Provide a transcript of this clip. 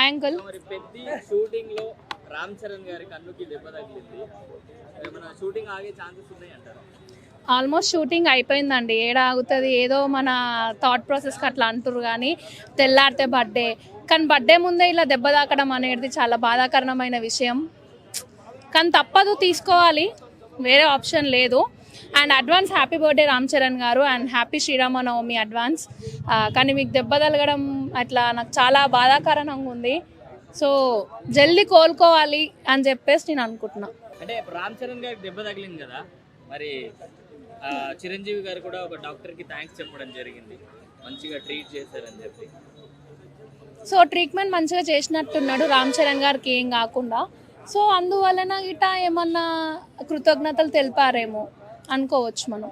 Uncle. మరి పెద్ద shooting లో రామ్ చరణ్ గారి కన్నుకి దెబ్బ తగిలింది, ఏమైనా షూటింగ్ ఆగే ఛాన్సెస్ ఉన్నాయి అంటారా? ఆల్మోస్ట్ షూటింగ్ అయిపోయిందండి. ఏడ ఆగుతుంది, ఏదో మన థాట్ ప్రాసెస్కి అట్లా అంటారు కానీ తెల్లారితే బర్త్డే, కానీ బర్త్డే ముందే ఇలా దెబ్బ తాకడం అనేది చాలా బాధాకరమైన విషయం. కానీ తప్పదు, తీసుకోవాలి, వేరే ఆప్షన్ లేదు. And advance happy birthday Ram Charan గారు అండ్ హ్యాపీ శ్రీరామనవమి అడ్వాన్స్. కానీ మీకు దెబ్బ తగలడం అట్లా నాకు చాలా బాధాకరంగా ఉంది. సో జల్దీ కోలుకోవాలి అని చెప్పేసి నేను అనుకుంటున్నా. అంటే రామ్ చరణ్ గారికి దెబ్బ తగిలింది కదా, మరి చిరంజీవి గారు కూడా ఒక డాక్టర్కి థ్యాంక్స్ చెప్పడం జరిగింది, మంచిగా ట్రీట్ చేశారని చెప్పి. సో ట్రీట్మెంట్ మంచిగా చేసినట్టున్నాడు రామ్ చరణ్ గారికి, ఏం కాకుండా. సో అందువలన గిట ఏమన్నా కృతజ్ఞతలు తెలిపారేమో అనుకోవచ్చు మనం.